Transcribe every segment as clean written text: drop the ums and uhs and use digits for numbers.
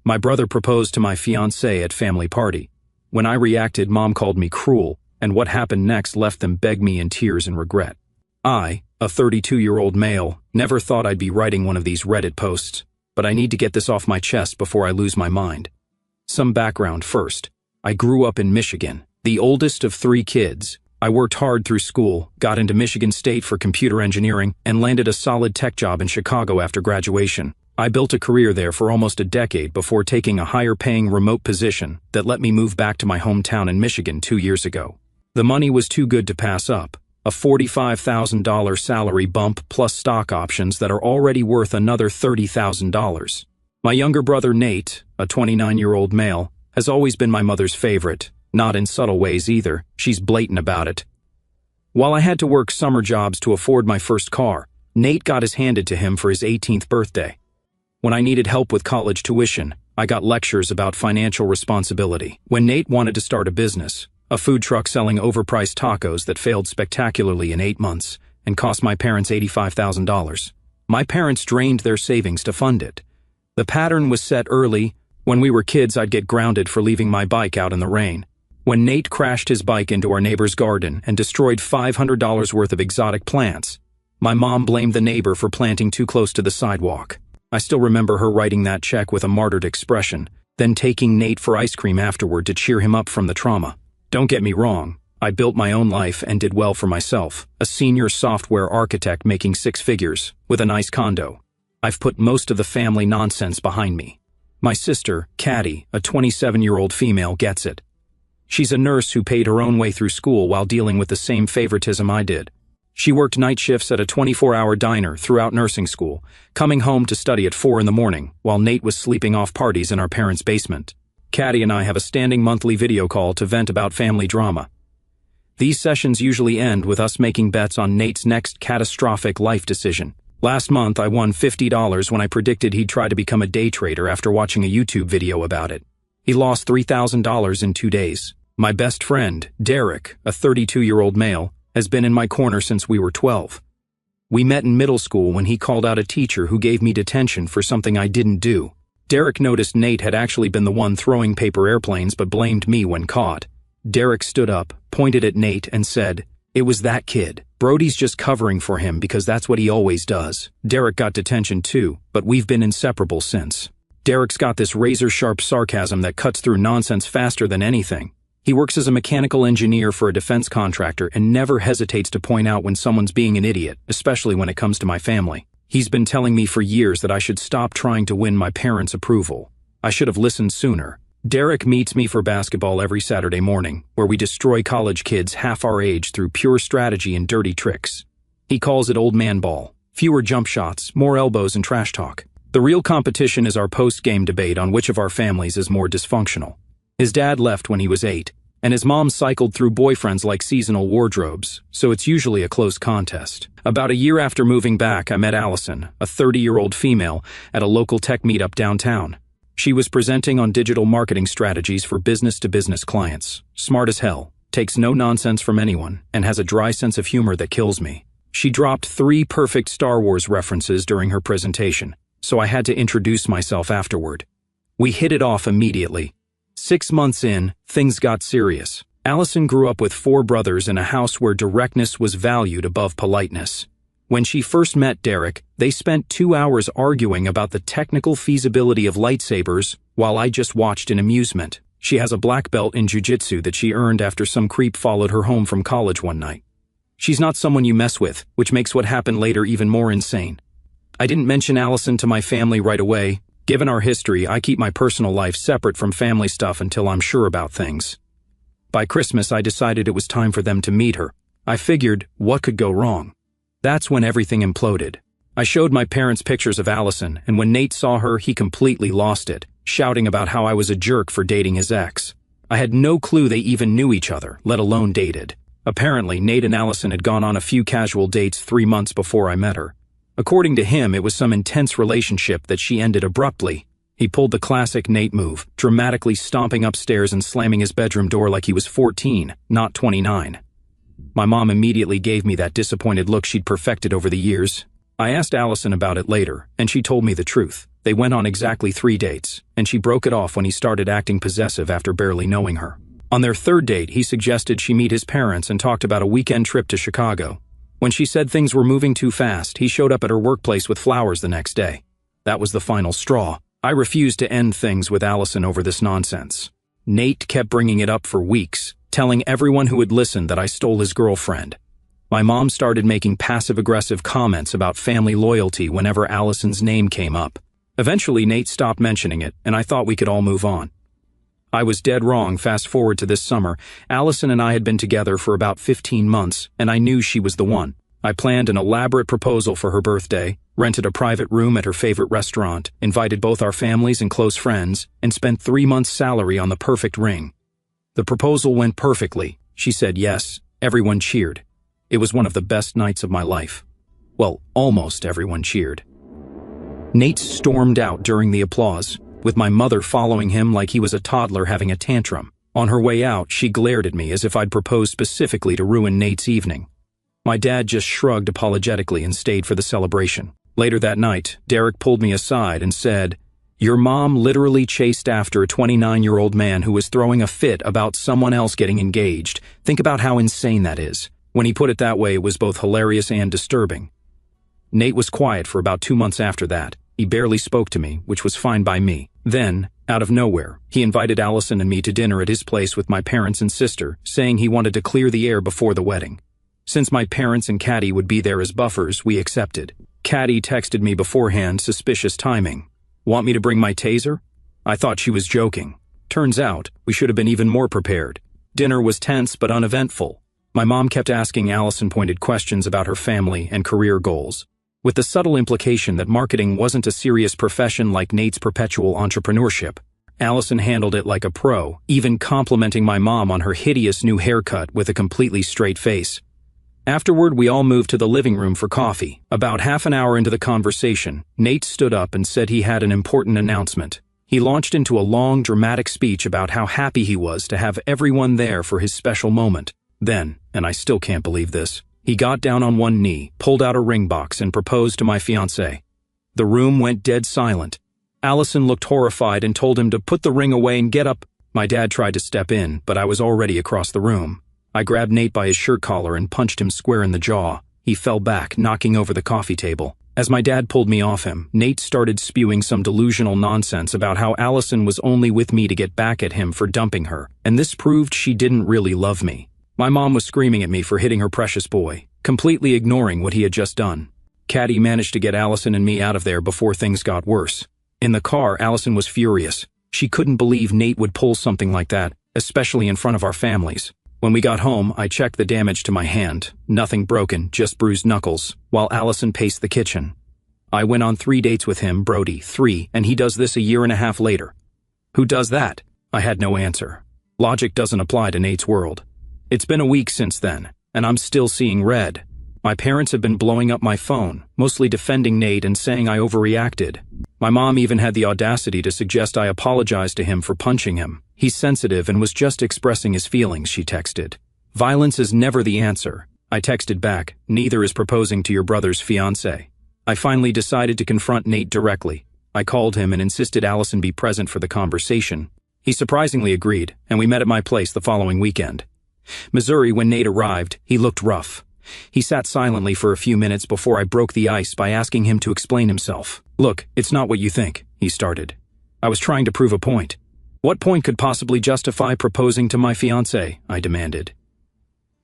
My brother proposed to my fiancée at family party. When I reacted, Mom called me cruel, and what happened next left them beg me in tears and regret. I, a 32-year-old male, never thought I'd be writing one of these Reddit posts, but I need to get this off my chest before I lose my mind. Some background first. I grew up in Michigan, the oldest of 3 kids. I worked hard through school, got into Michigan State for computer engineering, and landed a solid tech job in Chicago after graduation. I built a career there for almost a decade before taking a higher-paying remote position that let me move back to my hometown in Michigan 2 years ago. The money was too good to pass up. A $45,000 salary bump plus stock options that are already worth another $30,000. My younger brother Nate, a 29-year-old male, has always been my mother's favorite. Not in subtle ways either, she's blatant about it. While I had to work summer jobs to afford my first car, Nate got his handed to him for his 18th birthday. When I needed help with college tuition, I got lectures about financial responsibility. When Nate wanted to start a business, a food truck selling overpriced tacos that failed spectacularly in 8 months and cost my parents $85,000. My parents drained their savings to fund it. The pattern was set early. When we were kids, I'd get grounded for leaving my bike out in the rain. When Nate crashed his bike into our neighbor's garden and destroyed $500 worth of exotic plants, my mom blamed the neighbor for planting too close to the sidewalk. I still remember her writing that check with a martyred expression, then taking Nate for ice cream afterward to cheer him up from the trauma. Don't get me wrong, I built my own life and did well for myself, a senior software architect making 6 figures, with a nice condo. I've put most of the family nonsense behind me. My sister, Caddy, a 27-year-old female, gets it. She's a nurse who paid her own way through school while dealing with the same favoritism I did. She worked night shifts at a 24-hour diner throughout nursing school, coming home to study at 4 in the morning, while Nate was sleeping off parties in our parents' basement. Caddy and I have a standing monthly video call to vent about family drama. These sessions usually end with us making bets on Nate's next catastrophic life decision. Last month, I won $50 when I predicted he'd try to become a day trader after watching a YouTube video about it. He lost $3,000 in 2 days. My best friend, Derek, a 32-year-old male, has been in my corner since we were 12. We met in middle school when he called out a teacher who gave me detention for something I didn't do. Derek noticed Nate had actually been the one throwing paper airplanes but blamed me when caught. Derek stood up, pointed at Nate, and said, "It was that kid. Brody's just covering for him because that's what he always does." Derek got detention too, but we've been inseparable since. Derek's got this razor-sharp sarcasm that cuts through nonsense faster than anything. He works as a mechanical engineer for a defense contractor and never hesitates to point out when someone's being an idiot, especially when it comes to my family. He's been telling me for years that I should stop trying to win my parents' approval. I should have listened sooner. Derek meets me for basketball every Saturday morning, where we destroy college kids half our age through pure strategy and dirty tricks. He calls it old man ball. Fewer jump shots, more elbows and trash talk. The real competition is our post-game debate on which of our families is more dysfunctional. His dad left when he was 8, and his mom cycled through boyfriends like seasonal wardrobes, so it's usually a close contest. About a year after moving back, I met Allison, a 30-year-old female, at a local tech meetup downtown. She was presenting on digital marketing strategies for business-to-business clients. Smart as hell, takes no nonsense from anyone, and has a dry sense of humor that kills me. She dropped 3 perfect Star Wars references during her presentation, so I had to introduce myself afterward. We hit it off immediately. 6 months in, things got serious. Allison grew up with 4 brothers in a house where directness was valued above politeness. When she first met Derek, they spent 2 hours arguing about the technical feasibility of lightsabers while I just watched in amusement. She has a black belt in jiu-jitsu that she earned after some creep followed her home from college one night. She's not someone you mess with, which makes what happened later even more insane. I didn't mention Allison to my family right away. Given our history, I keep my personal life separate from family stuff until I'm sure about things. By Christmas, I decided it was time for them to meet her. I figured, what could go wrong? That's when everything imploded. I showed my parents pictures of Allison, and when Nate saw her, he completely lost it, shouting about how I was a jerk for dating his ex. I had no clue they even knew each other, let alone dated. Apparently, Nate and Allison had gone on a few casual dates 3 months before I met her. According to him, it was some intense relationship that she ended abruptly. He pulled the classic Nate move, dramatically stomping upstairs and slamming his bedroom door like he was 14, not 29. My mom immediately gave me that disappointed look she'd perfected over the years. I asked Allison about it later, and she told me the truth. They went on exactly 3 dates, and she broke it off when he started acting possessive after barely knowing her. On their 3rd date, he suggested she meet his parents and talked about a weekend trip to Chicago. When she said things were moving too fast, he showed up at her workplace with flowers the next day. That was the final straw. I refused to end things with Allison over this nonsense. Nate kept bringing it up for weeks, telling everyone who would listen that I stole his girlfriend. My mom started making passive-aggressive comments about family loyalty whenever Allison's name came up. Eventually, Nate stopped mentioning it, and I thought we could all move on. I was dead wrong. Fast forward to this summer. Allison and I had been together for about 15 months, and I knew she was the one. I planned an elaborate proposal for her birthday, rented a private room at her favorite restaurant, invited both our families and close friends, and spent 3 months' salary on the perfect ring. The proposal went perfectly. She said yes. Everyone cheered. It was one of the best nights of my life. Well, almost everyone cheered. Nate stormed out during the applause, with my mother following him like he was a toddler having a tantrum. On her way out, she glared at me as if I'd proposed specifically to ruin Nate's evening. My dad just shrugged apologetically and stayed for the celebration. Later that night, Derek pulled me aside and said, "Your mom literally chased after a 29-year-old man who was throwing a fit about someone else getting engaged. Think about how insane that is." When he put it that way, it was both hilarious and disturbing. Nate was quiet for about 2 months after that. He barely spoke to me, which was fine by me. Then, out of nowhere, he invited Allison and me to dinner at his place with my parents and sister, saying he wanted to clear the air before the wedding. Since my parents and Caddy would be there as buffers, we accepted. Caddy texted me beforehand, suspicious timing. "Want me to bring my taser?" I thought she was joking. Turns out, we should have been even more prepared. Dinner was tense but uneventful. My mom kept asking Allison-pointed questions about her family and career goals, with the subtle implication that marketing wasn't a serious profession like Nate's perpetual entrepreneurship. Allison handled it like a pro, even complimenting my mom on her hideous new haircut with a completely straight face. Afterward, we all moved to the living room for coffee. About half an hour into the conversation, Nate stood up and said he had an important announcement. He launched into a long, dramatic speech about how happy he was to have everyone there for his special moment. Then, and I still can't believe this, he got down on one knee, pulled out a ring box, and proposed to my fiancée. The room went dead silent. Allison looked horrified and told him to put the ring away and get up. My dad tried to step in, but I was already across the room. I grabbed Nate by his shirt collar and punched him square in the jaw. He fell back, knocking over the coffee table. As my dad pulled me off him, Nate started spewing some delusional nonsense about how Allison was only with me to get back at him for dumping her, and this proved she didn't really love me. My mom was screaming at me for hitting her precious boy, completely ignoring what he had just done. Caddy managed to get Allison and me out of there before things got worse. In the car, Allison was furious. She couldn't believe Nate would pull something like that, especially in front of our families. When we got home, I checked the damage to my hand. Nothing broken, just bruised knuckles, while Allison paced the kitchen. I went on 3 dates with him, Brody, 3, and he does this a year and a half later. Who does that? I had no answer. Logic doesn't apply to Nate's world. It's been a week since then, and I'm still seeing red. My parents have been blowing up my phone, mostly defending Nate and saying I overreacted. My mom even had the audacity to suggest I apologize to him for punching him. He's sensitive and was just expressing his feelings, she texted. Violence is never the answer. I texted back, neither is proposing to your brother's fiancée. I finally decided to confront Nate directly. I called him and insisted Allison be present for the conversation. He surprisingly agreed, and we met at my place the following weekend. Missouri, when Nate arrived, he looked rough. He sat silently for a few minutes before I broke the ice by asking him to explain himself. "Look, it's not what you think," he started. "I was trying to prove a point." "What point could possibly justify proposing to my fiancée?" I demanded.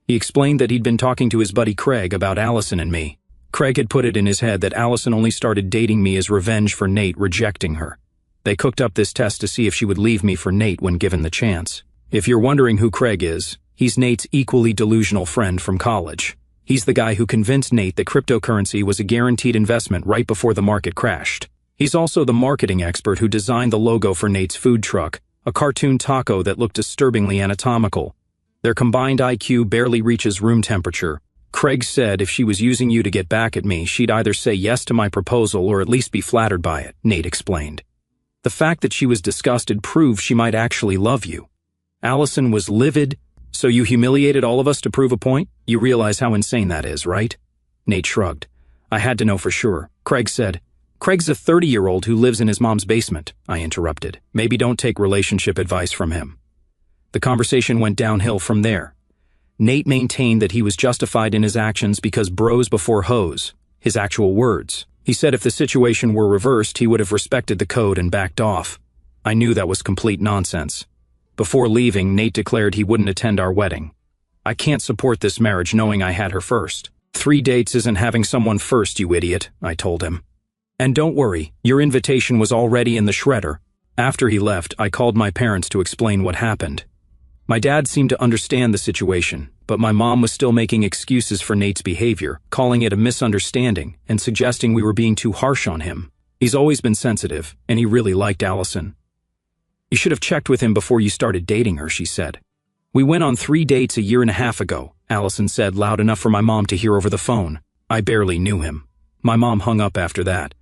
He explained that he'd been talking to his buddy Craig about Allison and me. Craig had put it in his head that Allison only started dating me as revenge for Nate rejecting her. They cooked up this test to see if she would leave me for Nate when given the chance. If you're wondering who Craig is, he's Nate's equally delusional friend from college. He's the guy who convinced Nate that cryptocurrency was a guaranteed investment right before the market crashed. He's also the marketing expert who designed the logo for Nate's food truck, a cartoon taco that looked disturbingly anatomical. Their combined IQ barely reaches room temperature. Craig said if she was using you to get back at me, she'd either say yes to my proposal or at least be flattered by it, Nate explained. The fact that she was disgusted proved she might actually love you. Allison was livid. "So you humiliated all of us to prove a point? You realize how insane that is, right?" Nate shrugged. "I had to know for sure." Craig said, Craig's a 30-year-old who lives in his mom's basement, I interrupted. Maybe don't take relationship advice from him. The conversation went downhill from there. Nate maintained that he was justified in his actions because bros before hoes, his actual words. He said if the situation were reversed, he would have respected the code and backed off. I knew that was complete nonsense. Before leaving, Nate declared he wouldn't attend our wedding. I can't support this marriage knowing I had her first. 3 dates isn't having someone first, you idiot, I told him. And don't worry, your invitation was already in the shredder. After he left, I called my parents to explain what happened. My dad seemed to understand the situation, but my mom was still making excuses for Nate's behavior, calling it a misunderstanding and suggesting we were being too harsh on him. He's always been sensitive, and he really liked Allison. You should have checked with him before you started dating her, she said. We went on 3 dates a year and a half ago, Allison said loud enough for my mom to hear over the phone. I barely knew him. My mom hung up after that.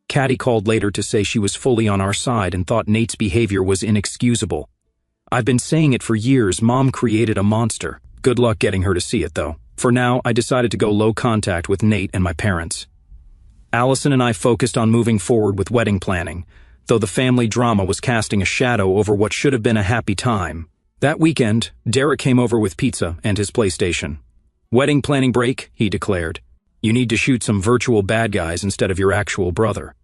Caddy called later to say she was fully on our side and thought Nate's behavior was inexcusable. I've been saying it for years, Mom created a monster. Good luck getting her to see it, though. For now, I decided to go low contact with Nate and my parents. Allison and I focused on moving forward with wedding planning, though the family drama was casting a shadow over what should have been a happy time. That weekend, Derek came over with pizza and his PlayStation. Wedding planning break, he declared. You need to shoot some virtual bad guys instead of your actual brother.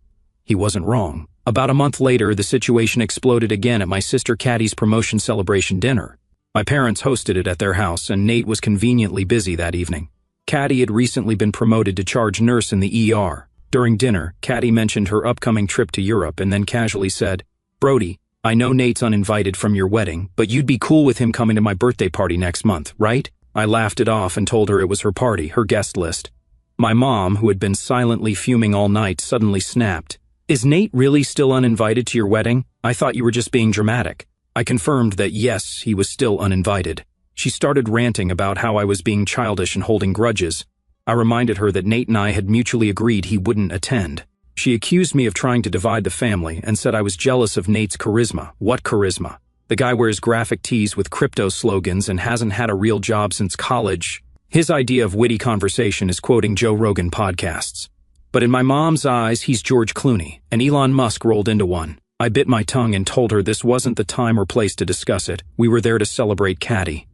He wasn't wrong. About a month later, the situation exploded again at my sister Caddy's promotion celebration dinner. My parents hosted it at their house, and Nate was conveniently busy that evening. Caddy had recently been promoted to charge nurse in the ER. During dinner, Caddy mentioned her upcoming trip to Europe and then casually said, Brody, I know Nate's uninvited from your wedding, but you'd be cool with him coming to my birthday party next month, right? I laughed it off and told her it was her party, her guest list. My mom, who had been silently fuming all night, suddenly snapped. Is Nate really still uninvited to your wedding? I thought you were just being dramatic. I confirmed that yes, he was still uninvited. She started ranting about how I was being childish and holding grudges. I reminded her that Nate and I had mutually agreed he wouldn't attend. She accused me of trying to divide the family and said I was jealous of Nate's charisma. What charisma? The guy wears graphic tees with crypto slogans and hasn't had a real job since college. His idea of witty conversation is quoting Joe Rogan podcasts. But in my mom's eyes, he's George Clooney, and Elon Musk rolled into one. I bit my tongue and told her this wasn't the time or place to discuss it. We were there to celebrate Caddy.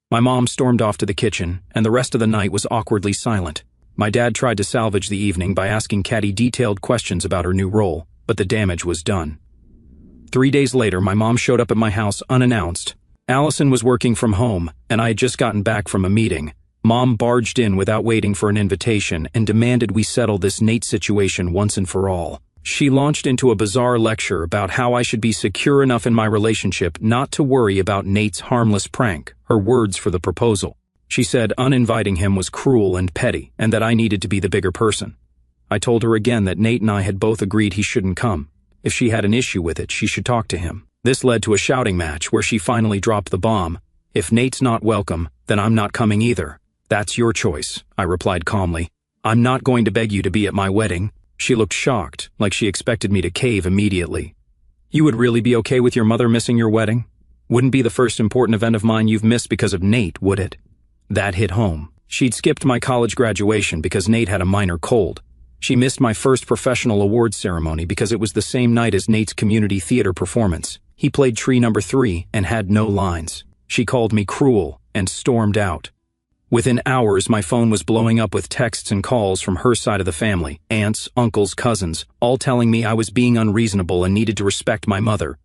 My mom stormed off to the kitchen, and the rest of the night was awkwardly silent. My dad tried to salvage the evening by asking Caddy detailed questions about her new role, but the damage was done. 3 days later, my mom showed up at my house unannounced. Allison was working from home, and I had just gotten back from a meeting. Mom barged in without waiting for an invitation and demanded we settle this Nate situation once and for all. She launched into a bizarre lecture about how I should be secure enough in my relationship not to worry about Nate's harmless prank, her words for the proposal. She said uninviting him was cruel and petty, and that I needed to be the bigger person. I told her again that Nate and I had both agreed he shouldn't come. If she had an issue with it, she should talk to him. This led to a shouting match where she finally dropped the bomb. If Nate's not welcome, then I'm not coming either. That's your choice, I replied calmly. I'm not going to beg you to be at my wedding. She looked shocked, like she expected me to cave immediately. You would really be okay with your mother missing your wedding? Wouldn't be the first important event of mine you've missed because of Nate, would it? That hit home. She'd skipped my college graduation because Nate had a minor cold. She missed my first professional awards ceremony because it was the same night as Nate's community theater performance. He played tree number 3 and had no lines. She called me cruel and stormed out. Within hours, my phone was blowing up with texts and calls from her side of the family, aunts, uncles, cousins, all telling me I was being unreasonable and needed to respect my mother.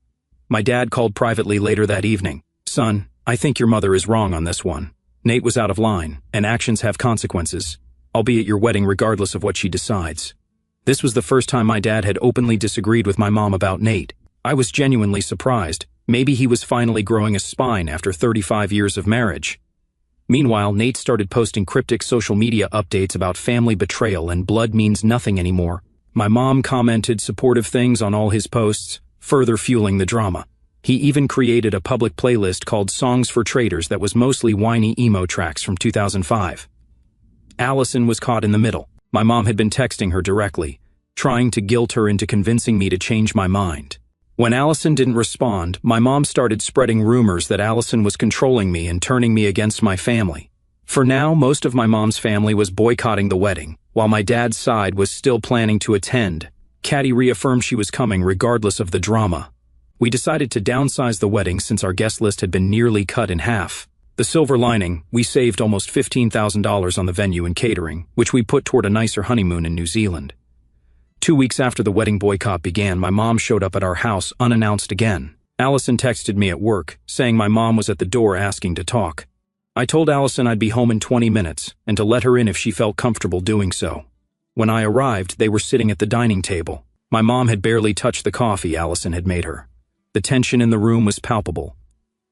My dad called privately later that evening. Son, I think your mother is wrong on this one. Nate was out of line, and actions have consequences. I'll be at your wedding regardless of what she decides. This was the first time my dad had openly disagreed with my mom about Nate. I was genuinely surprised. Maybe he was finally growing a spine after 35 years of marriage. Meanwhile, Nate started posting cryptic social media updates about family betrayal and blood means nothing anymore. My mom commented supportive things on all his posts, further fueling the drama. He even created a public playlist called Songs for Traitors that was mostly whiny emo tracks from 2005. Allison was caught in the middle. My mom had been texting her directly, trying to guilt her into convincing me to change my mind. When Allison didn't respond, my mom started spreading rumors that Allison was controlling me and turning me against my family. For now, most of my mom's family was boycotting the wedding, while my dad's side was still planning to attend. Caddy reaffirmed she was coming regardless of the drama. We decided to downsize the wedding since our guest list had been nearly cut in half. The silver lining, we saved almost $15,000 on the venue and catering, which we put toward a nicer honeymoon in New Zealand. 2 weeks after the wedding boycott began, my mom showed up at our house unannounced again. Allison texted me at work, saying my mom was at the door asking to talk. I told Allison I'd be home in 20 minutes, and to let her in if she felt comfortable doing so. When I arrived, they were sitting at the dining table. My mom had barely touched the coffee Allison had made her. The tension in the room was palpable.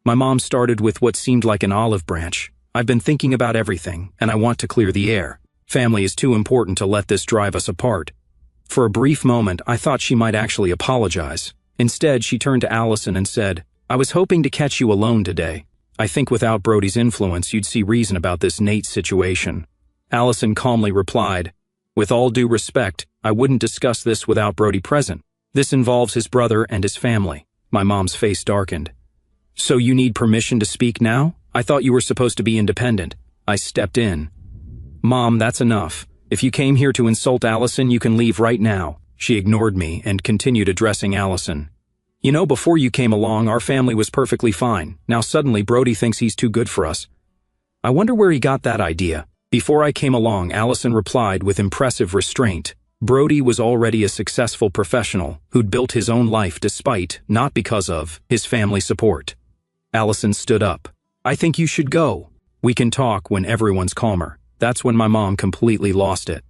My mom started with what seemed like an olive branch. I've been thinking about everything, and I want to clear the air. Family is too important to let this drive us apart. For a brief moment, I thought she might actually apologize. Instead, she turned to Allison and said, "I was hoping to catch you alone today. I think without Brody's influence, you'd see reason about this Nate situation." Allison calmly replied, "With all due respect, I wouldn't discuss this without Brody present. This involves his brother and his family." My mom's face darkened. "So you need permission to speak now? I thought you were supposed to be independent." I stepped in. "Mom, that's enough. If you came here to insult Allison, you can leave right now." She ignored me and continued addressing Allison. "You know, before you came along, our family was perfectly fine. Now suddenly Brody thinks he's too good for us. I wonder where he got that idea." Before I came along, Allison replied with impressive restraint. Brody was already a successful professional who'd built his own life despite, not because of, his family support. Allison stood up. "I think you should go. We can talk when everyone's calmer." That's when my mom completely lost it.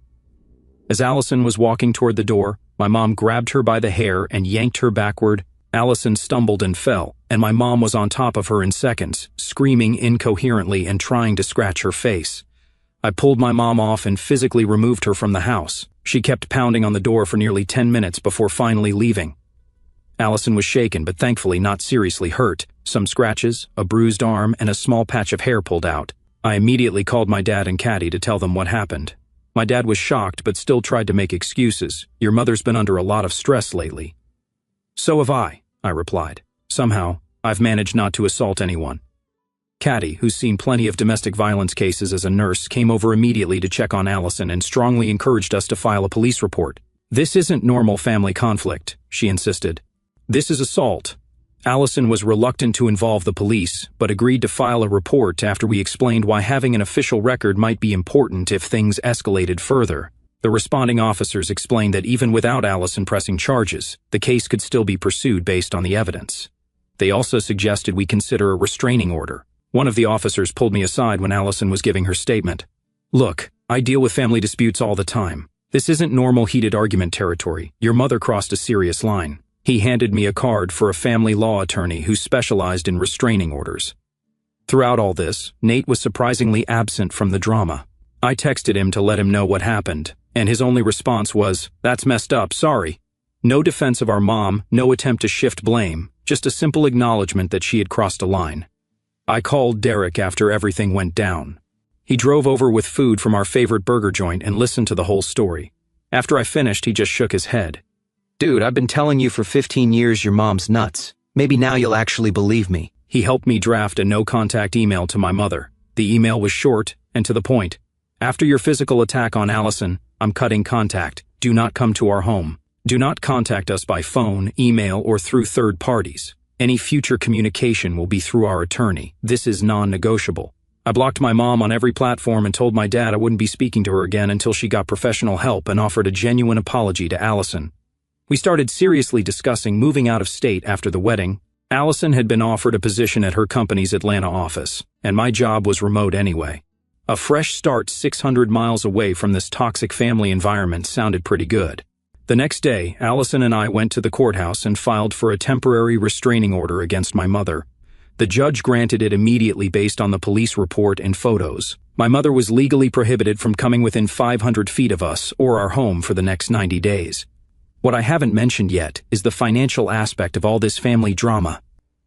As Allison was walking toward the door, my mom grabbed her by the hair and yanked her backward. Allison stumbled and fell, and my mom was on top of her in seconds, screaming incoherently and trying to scratch her face. I pulled my mom off and physically removed her from the house. She kept pounding on the door for nearly 10 minutes before finally leaving. Allison was shaken, but thankfully not seriously hurt. Some scratches, a bruised arm, and a small patch of hair pulled out. I immediately called my dad and Caddy to tell them what happened. My dad was shocked, but still tried to make excuses. "Your mother's been under a lot of stress lately." "So have I replied. "Somehow, I've managed not to assault anyone." Caddy, who's seen plenty of domestic violence cases as a nurse, came over immediately to check on Allison and strongly encouraged us to file a police report. "This isn't normal family conflict," she insisted. "This is assault." Allison was reluctant to involve the police, but agreed to file a report after we explained why having an official record might be important if things escalated further. The responding officers explained that even without Allison pressing charges, the case could still be pursued based on the evidence. They also suggested we consider a restraining order. One of the officers pulled me aside when Allison was giving her statement. "Look, I deal with family disputes all the time. This isn't normal heated argument territory. Your mother crossed a serious line." He handed me a card for a family law attorney who specialized in restraining orders. Throughout all this, Nate was surprisingly absent from the drama. I texted him to let him know what happened, and his only response was, "That's messed up, sorry." No defense of our mom, no attempt to shift blame, just a simple acknowledgement that she had crossed a line. I called Derek after everything went down. He drove over with food from our favorite burger joint and listened to the whole story. After I finished, he just shook his head. "Dude, I've been telling you for 15 years your mom's nuts. Maybe now you'll actually believe me." He helped me draft a no-contact email to my mother. The email was short and to the point. "After your physical attack on Allison, I'm cutting contact. Do not come to our home. Do not contact us by phone, email, or through third parties. Any future communication will be through our attorney. This is non-negotiable." I blocked my mom on every platform and told my dad I wouldn't be speaking to her again until she got professional help and offered a genuine apology to Allison. We started seriously discussing moving out of state after the wedding. Allison had been offered a position at her company's Atlanta office, and my job was remote anyway. A fresh start 600 miles away from this toxic family environment sounded pretty good. The next day, Allison and I went to the courthouse and filed for a temporary restraining order against my mother. The judge granted it immediately based on the police report and photos. My mother was legally prohibited from coming within 500 feet of us or our home for the next 90 days. What I haven't mentioned yet is the financial aspect of all this family drama.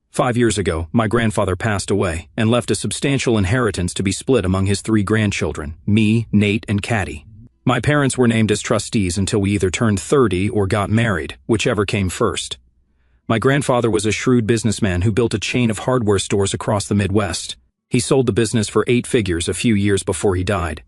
5 years ago, my grandfather passed away and left a substantial inheritance to be split among his 3 grandchildren, me, Nate, and Caddy. My parents were named as trustees until we either turned 30 or got married, whichever came first. My grandfather was a shrewd businessman who built a chain of hardware stores across the Midwest. He sold the business for 8 figures a few years before he died.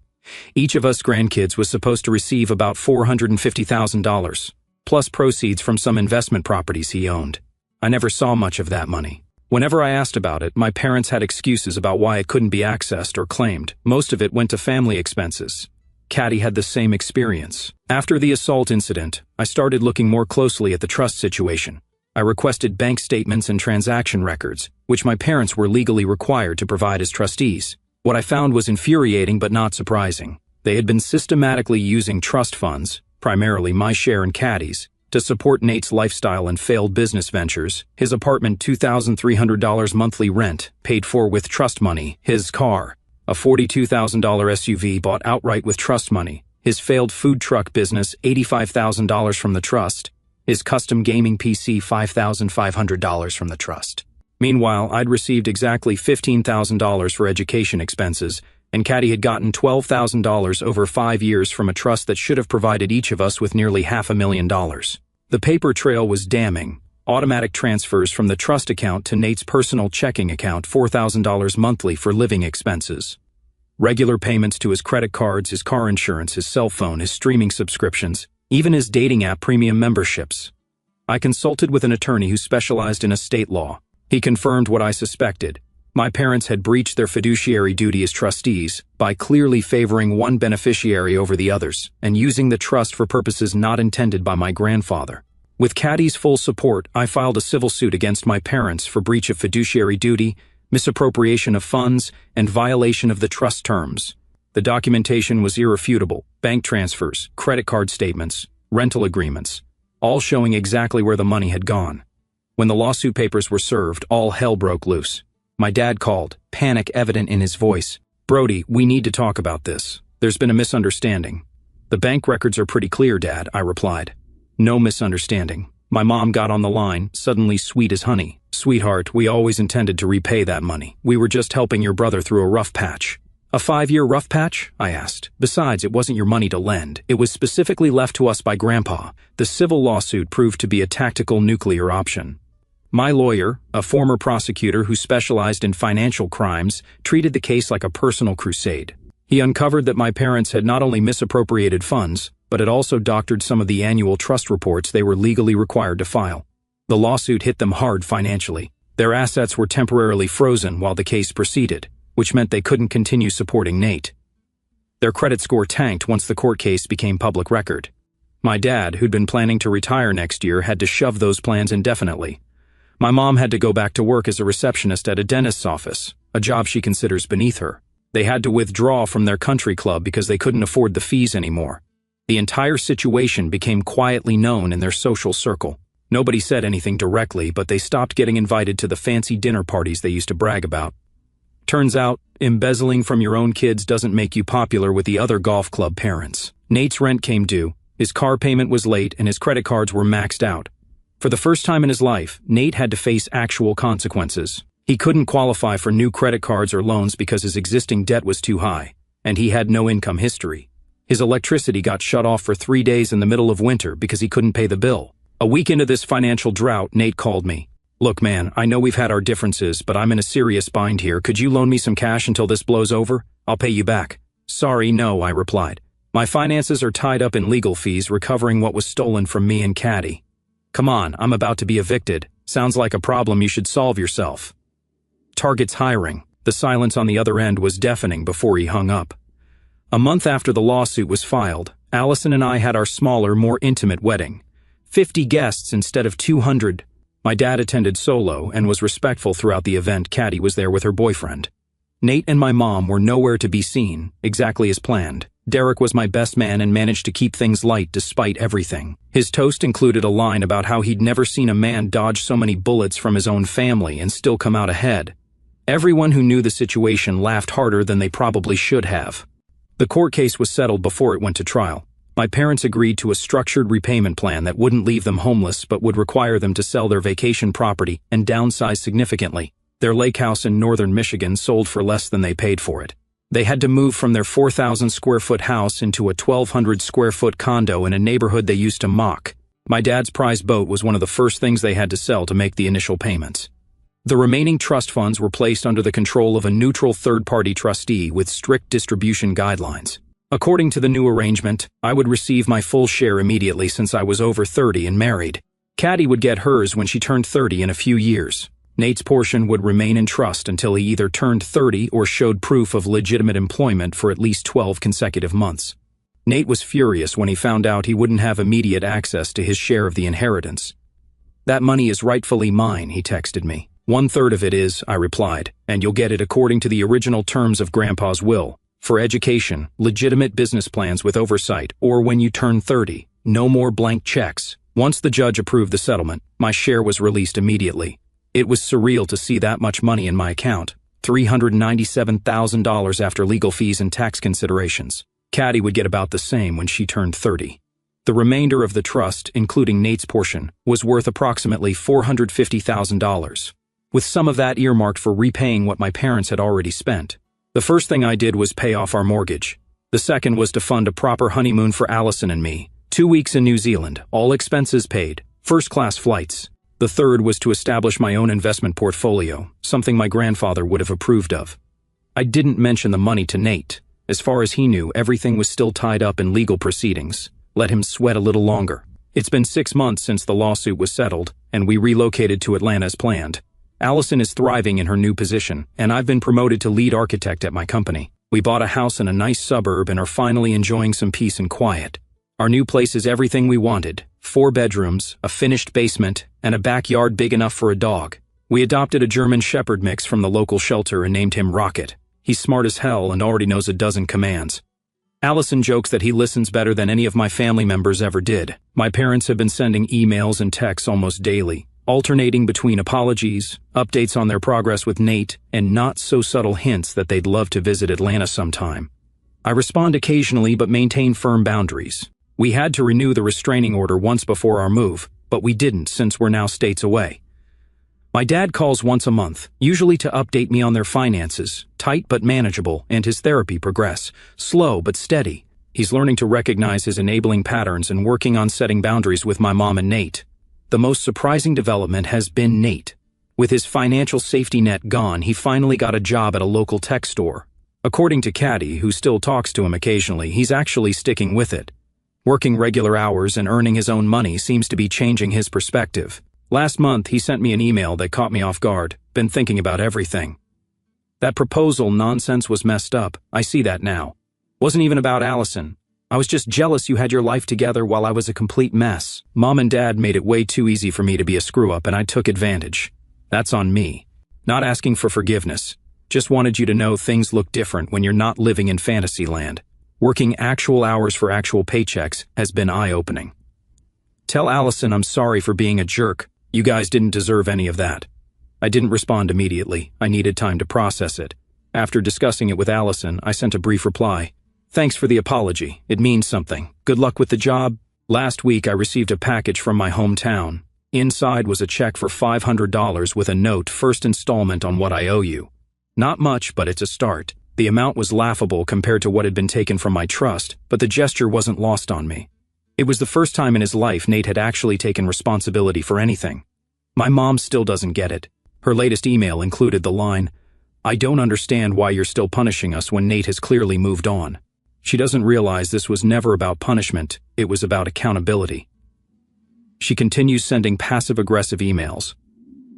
Each of us grandkids was supposed to receive about $450,000, plus proceeds from some investment properties he owned. I never saw much of that money. Whenever I asked about it, my parents had excuses about why it couldn't be accessed or claimed. Most of it went to family expenses. Caddy had the same experience. After the assault incident, I started looking more closely at the trust situation. I requested bank statements and transaction records, which my parents were legally required to provide as trustees. What I found was infuriating but not surprising. They had been systematically using trust funds, primarily my share and Caddy's, to support Nate's lifestyle and failed business ventures, his apartment $2,300 monthly rent, paid for with trust money, his car, a $42,000 SUV bought outright with trust money, his failed food truck business $85,000 from the trust, his custom gaming PC $5,500 from the trust. Meanwhile, I'd received exactly $15,000 for education expenses, and Caddy had gotten $12,000 over 5 years from a trust that should have provided each of us with nearly $500,000. The paper trail was damning. Automatic transfers from the trust account to Nate's personal checking account, $4,000 monthly for living expenses. Regular payments to his credit cards, his car insurance, his cell phone, his streaming subscriptions, even his dating app premium memberships. I consulted with an attorney who specialized in estate law. He confirmed what I suspected. My parents had breached their fiduciary duty as trustees by clearly favoring one beneficiary over the others and using the trust for purposes not intended by my grandfather. With Caddy's full support, I filed a civil suit against my parents for breach of fiduciary duty, misappropriation of funds, and violation of the trust terms. The documentation was irrefutable: bank transfers, credit card statements, rental agreements, all showing exactly where the money had gone. When the lawsuit papers were served, all hell broke loose. My dad called, panic evident in his voice. "Brody, we need to talk about this. There's been a misunderstanding." "The bank records are pretty clear, Dad," I replied. "No misunderstanding." My mom got on the line, suddenly sweet as honey. "Sweetheart, we always intended to repay that money. We were just helping your brother through a rough patch." "A 5-year rough patch?" I asked. "Besides, it wasn't your money to lend. It was specifically left to us by Grandpa." The civil lawsuit proved to be a tactical nuclear option. My lawyer, a former prosecutor who specialized in financial crimes, treated the case like a personal crusade. He uncovered that my parents had not only misappropriated funds, but had also doctored some of the annual trust reports they were legally required to file. The lawsuit hit them hard financially. Their assets were temporarily frozen while the case proceeded, which meant they couldn't continue supporting Nate. Their credit score tanked once the court case became public record. My dad, who'd been planning to retire next year, had to shove those plans indefinitely. My mom had to go back to work as a receptionist at a dentist's office, a job she considers beneath her. They had to withdraw from their country club because they couldn't afford the fees anymore. The entire situation became quietly known in their social circle. Nobody said anything directly, but they stopped getting invited to the fancy dinner parties they used to brag about. Turns out, embezzling from your own kids doesn't make you popular with the other golf club parents. Nate's rent came due, his car payment was late, and his credit cards were maxed out. For the first time in his life, Nate had to face actual consequences. He couldn't qualify for new credit cards or loans because his existing debt was too high, and he had no income history. His electricity got shut off for 3 days in the middle of winter because he couldn't pay the bill. A week into this financial drought, Nate called me. "Look, man, I know we've had our differences, but I'm in a serious bind here. Could you loan me some cash until this blows over? I'll pay you back." "Sorry, no," I replied. "My finances are tied up in legal fees recovering what was stolen from me and Caddy." "Come on, I'm about to be evicted. Sounds like a problem you should solve yourself." Target's hiring. The silence on the other end was deafening before he hung up. A month after the lawsuit was filed, Allison and I had our smaller, more intimate wedding. 50 guests instead of 200. My dad attended solo and was respectful throughout the event. Caddy was there with her boyfriend. Nate and my mom were nowhere to be seen, exactly as planned. Derek was my best man and managed to keep things light despite everything. His toast included a line about how he'd never seen a man dodge so many bullets from his own family and still come out ahead. Everyone who knew the situation laughed harder than they probably should have. The court case was settled before it went to trial. My parents agreed to a structured repayment plan that wouldn't leave them homeless but would require them to sell their vacation property and downsize significantly. Their lake house in northern Michigan sold for less than they paid for it. They had to move from their 4,000 square foot house into a 1,200 square foot condo in a neighborhood they used to mock. My dad's prized boat was one of the first things they had to sell to make the initial payments. The remaining trust funds were placed under the control of a neutral third-party trustee with strict distribution guidelines. According to the new arrangement, I would receive my full share immediately since I was over 30 and married. Caddy would get hers when she turned 30 in a few years. Nate's portion would remain in trust until he either turned 30 or showed proof of legitimate employment for at least 12 consecutive months. Nate was furious when he found out he wouldn't have immediate access to his share of the inheritance. "That money is rightfully mine," he texted me. "1/3 of it is," I replied, "and you'll get it according to the original terms of Grandpa's will. For education, legitimate business plans with oversight, or when you turn 30, no more blank checks." Once the judge approved the settlement, my share was released immediately. It was surreal to see that much money in my account, $397,000 after legal fees and tax considerations. Caddy would get about the same when she turned 30. The remainder of the trust, including Nate's portion, was worth approximately $450,000, with some of that earmarked for repaying what my parents had already spent. The first thing I did was pay off our mortgage. The second was to fund a proper honeymoon for Allison and me. 2 weeks in New Zealand, all expenses paid, first-class flights. The third was to establish my own investment portfolio, something my grandfather would have approved of. I didn't mention the money to Nate. As far as he knew, everything was still tied up in legal proceedings. Let him sweat a little longer. It's been 6 months since the lawsuit was settled, and we relocated to Atlanta as planned. Allison is thriving in her new position, and I've been promoted to lead architect at my company. We bought a house in a nice suburb and are finally enjoying some peace and quiet. Our new place is everything we wanted: 4 bedrooms, a finished basement, and a backyard big enough for a dog. We adopted a German Shepherd mix from the local shelter and named him Rocket. He's smart as hell and already knows a dozen commands. Allison jokes that he listens better than any of my family members ever did. My parents have been sending emails and texts almost daily, alternating between apologies, updates on their progress with Nate, and not-so-subtle hints that they'd love to visit Atlanta sometime. I respond occasionally but maintain firm boundaries. We had to renew the restraining order once before our move, but we didn't since we're now states away. My dad calls once a month, usually to update me on their finances, tight but manageable, and his therapy progress, slow but steady. He's learning to recognize his enabling patterns and working on setting boundaries with my mom and Nate. The most surprising development has been Nate. With his financial safety net gone, he finally got a job at a local tech store. According to Caddy, who still talks to him occasionally, he's actually sticking with it. Working regular hours and earning his own money seems to be changing his perspective. Last month, he sent me an email that caught me off guard. "Been thinking about everything. That proposal nonsense was messed up. I see that now. Wasn't even about Allison. I was just jealous you had your life together while I was a complete mess. Mom and Dad made it way too easy for me to be a screw-up, and I took advantage. That's on me. Not asking for forgiveness. Just wanted you to know things look different when you're not living in fantasy land. Working actual hours for actual paychecks has been eye-opening. Tell Allison I'm sorry for being a jerk. You guys didn't deserve any of that." I didn't respond immediately. I needed time to process it. After discussing it with Allison, I sent a brief reply. "Thanks for the apology. It means something. Good luck with the job." Last week I received a package from my hometown. Inside was a check for $500 with a note, "First installment on what I owe you." Not much, but it's a start. The amount was laughable compared to what had been taken from my trust, but the gesture wasn't lost on me. It was the first time in his life Nate had actually taken responsibility for anything. My mom still doesn't get it. Her latest email included the line, "I don't understand why you're still punishing us when Nate has clearly moved on." She doesn't realize this was never about punishment, it was about accountability. She continues sending passive-aggressive emails.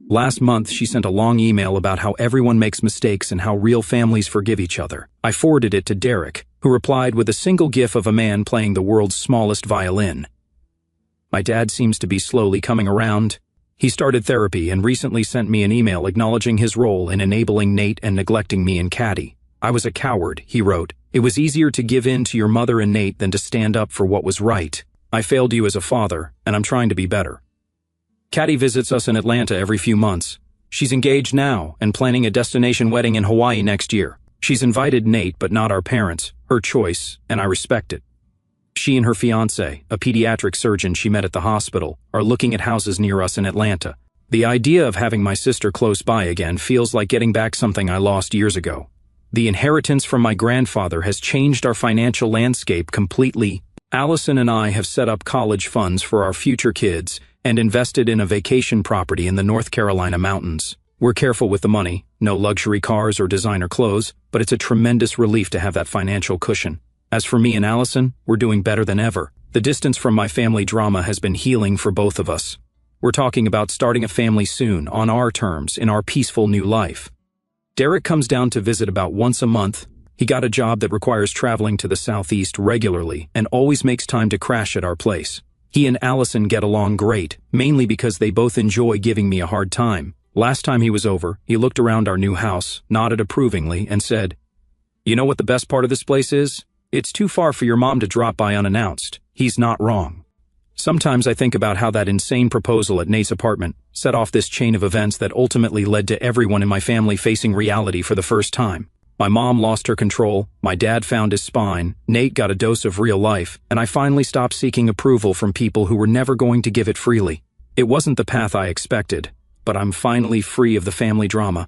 Last month, she sent a long email about how everyone makes mistakes and how real families forgive each other. I forwarded it to Derek, who replied with a single gif of a man playing the world's smallest violin. My dad seems to be slowly coming around. He started therapy and recently sent me an email acknowledging his role in enabling Nate and neglecting me and Caddy. "I was a coward," he wrote. "It was easier to give in to your mother and Nate than to stand up for what was right. I failed you as a father, and I'm trying to be better." Caddy visits us in Atlanta every few months. She's engaged now and planning a destination wedding in Hawaii next year. She's invited Nate but not our parents, her choice, and I respect it. She and her fiancé, a pediatric surgeon she met at the hospital, are looking at houses near us in Atlanta. The idea of having my sister close by again feels like getting back something I lost years ago. The inheritance from my grandfather has changed our financial landscape completely. Allison and I have set up college funds for our future kids and invested in a vacation property in the North Carolina mountains. We're careful with the money, no luxury cars or designer clothes, but it's a tremendous relief to have that financial cushion. As for me and Allison, we're doing better than ever. The distance from my family drama has been healing for both of us. We're talking about starting a family soon, on our terms, in our peaceful new life. Derek comes down to visit about once a month. He got a job that requires traveling to the southeast regularly and always makes time to crash at our place. He and Allison get along great, mainly because they both enjoy giving me a hard time. Last time he was over, he looked around our new house, nodded approvingly, and said, "You know what the best part of this place is? It's too far for your mom to drop by unannounced." He's not wrong. Sometimes I think about how that insane proposal at Nate's apartment set off this chain of events that ultimately led to everyone in my family facing reality for the first time. My mom lost her control, my dad found his spine, Nate got a dose of real life, and I finally stopped seeking approval from people who were never going to give it freely. It wasn't the path I expected, but I'm finally free of the family drama.